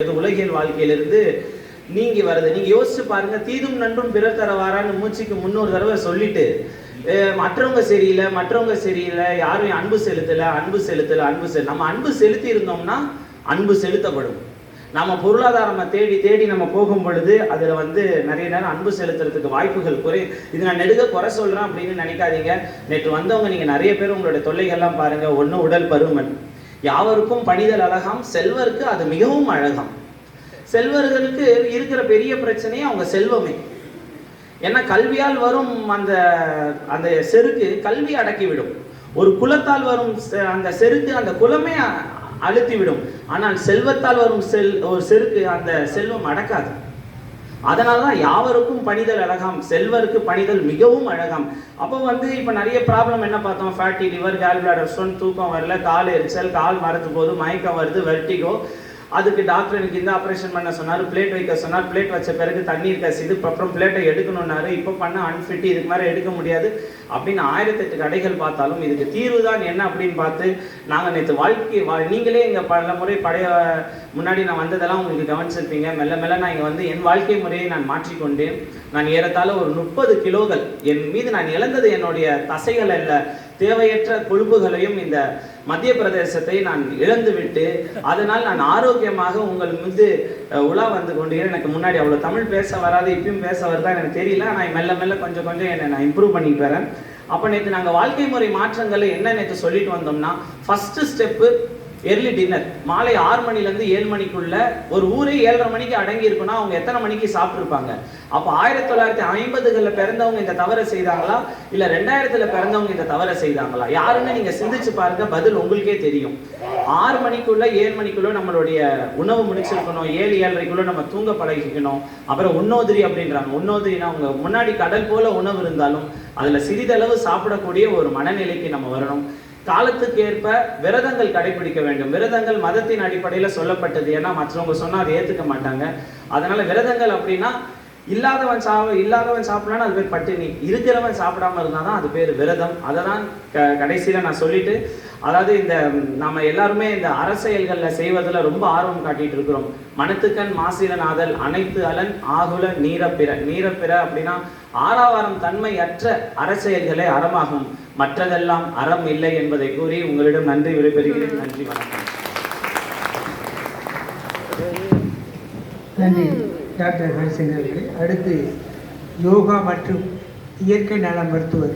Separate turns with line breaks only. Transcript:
உலகியல் வாழ்க்கையிலிருந்து நீங்கி வருது. நீங்க யோசிச்சு பாருங்க, தீதும் நன்றும் பிறர் தரவாரான்னு மூச்சுக்கு 300 தடவை சொல்லிட்டு மற்றவங்க சரியில்லை, யாரும் அன்பு செலுத்தல. நம்ம அன்பு செலுத்தி இருந்தோம்னா அன்பு செலுத்தப்படும். நம்ம பொருளாதாரம் தேடி நம்ம போகும் பொழுது அதுல நிறைய நேரம் அன்பு செலுத்துறதுக்கு வாய்ப்புகள் குறை. இது நான் நெடுக குறை சொல்றேன் அப்படின்னு நினைக்காதீங்க. நேற்று வந்தவங்க நீங்க நிறைய பேர் உங்களுடைய தொல்லைகள்லாம் பாருங்க. ஒண்ணு உடல் பருமன். யாவருக்கும் பணிதல் அழகாம், செல்வருக்கு அது மிகவும் அழகாம். செல்வர்களுக்கு இருக்கிற பெரிய பிரச்சனையே அவங்க செல்வமே. ஏன்னா கல்வியால் வரும் அந்த செருக்கு கல்வி அடக்கிவிடும். ஒரு குலத்தால் வரும் அந்த செருக்கு அந்த குலமே அழுத்திவிடும். ஆனால் செல்வத்தால் வரும் ஒரு செருக்கு அந்த செல்வம் அடக்காது. அதனாலதான் யாவருக்கும் பணிதல் அழகாம், செல்வருக்கு பணிதல் மிகவும் அழகாம். அப்போ இப்ப நிறைய ப்ராப்ளம் என்ன பார்த்தோம்? Fatty liver, gall bladder stone, தூக்கம் வரல, கால் எரிச்சல், கால் மரத்து போது, மயக்கம் வருது, வெர்டிகோ. அதுக்கு டாக்டர் எனக்கு இந்த ஆப்ரேஷன் பண்ண சொன்னார், பிளேட் வைக்க சொன்னார். பிளேட் வச்ச பிறகு தண்ணீர் கசிது, அப்புறம் பிளேட்டை எடுக்கணும்னாரு. இப்போ பண்ண அன்ஃபிட், இதுக்கு மேலே எடுக்க முடியாது அப்படின்னு 1008 கடைகள் பார்த்தாலும் இதுக்கு தீர்வு தான் என்ன அப்படின்னு பார்த்து நாங்கள் நேற்று நீங்களே இங்கே பல முறை முன்னாடி நான் வந்ததெல்லாம் உங்களுக்கு கவனிச்சிருப்பீங்க. மெல்ல நான் இங்கே என் வாழ்க்கை முறையை நான் மாற்றிக்கொண்டேன். நான் ஏறத்தாழ ஒரு 30 கிலோகள் என் மீது நான் இழந்தது என்னுடைய தசைகள் அல்ல, தேவையற்ற கொழுப்புகளையும் இந்த மத்திய பிரதேசத்தை நான் இழந்து விட்டு அதனால் நான் ஆரோக்கியமாக உங்கள் மீது உலா வந்து கொண்டேன். எனக்கு முன்னாடி அவ்வளோ தமிழ் பேச வராது, இப்பயும் பேச வருதா எனக்கு தெரியல. நான் மெல்ல கொஞ்சம் என்னை நான் இம்ப்ரூவ் பண்ணிட்டு வரேன். அப்போ நேற்று நாங்கள் வாழ்க்கை முறை மாற்றங்களை என்ன நேற்று சொல்லிட்டு வந்தோம்னா, ஃபர்ஸ்ட் ஸ்டெப்பு எர்லி டின்னர். மாலை 6 மணிலேருந்து 7 மணிக்குள்ள ஒரு ஊரே 7:30 மணிக்கு அடங்கி இருக்குன்னா அவங்க எத்தனை மணிக்கு சாப்பிட்டுருப்பாங்க? அப்போ 1950களில் பிறந்தவங்க இந்த தவறை செய்தாங்களா, இல்லை 2000ல் பிறந்தவங்க இந்த தவறை செய்தாங்களா? யாருன்னு நீங்க சிந்திச்சு பாருங்க, பதில் உங்களுக்கே தெரியும். 6 மணிக்குள்ள 7 மணிக்குள்ள நம்மளுடைய உணவு முடிச்சிருக்கணும். 7-7:30க்குள்ள நம்ம தூங்க பழகிக்கணும். அப்புறம் உண்ணோதிரி அப்படின்றாங்க. உண்ணோதிரினா உங்க முன்னாடி கடல் போல உணவு இருந்தாலும் அதுல சிறிதளவு சாப்பிடக்கூடிய ஒரு மனநிலைக்கு நம்ம வரணும். காலத்துக்கு ஏற்ப விரதங்கள் கடைபிடிக்க வேண்டும். விரதங்கள் மதத்தின் அடிப்படையில் சொல்லப்பட்டது. ஏன்னா மற்றவங்க சொன்னா அதை ஏத்துக்க மாட்டாங்க. அதனால விரதங்கள் அப்படின்னா இல்லாதவன் சாப்பிடலான்னு அது பேர் பட்டினி, இருக்கிறவன் சாப்பிடாம இருந்தாதான் அது பேர் விரதம். அதை தான் கடைசியில நான் சொல்லிட்டு, அதாவது நம்ம எல்லாருமே இந்த அரசியல்களில் செய்வதில் ரொம்ப ஆர்வம் காட்டிட்டு இருக்கிறோம். மனத்துக்கண் மாசிலனாதல் அனைத்து அலன் ஆகுல நீரப்பிற அப்படின்னா ஆறாவாரம் தன்மை அற்ற அரசியல்களே அறமாகும், மற்றதெல்லாம் அறம் இல்லை என்பதை கூறி உங்களிடம் நன்றி விடைபெறுகிறேன். நன்றி, வணக்கம்.
நன்றி டாக்டர் ஹரிசங்கருக்கு. அடுத்து யோகா மற்றும் இயற்கை நல மருத்துவர்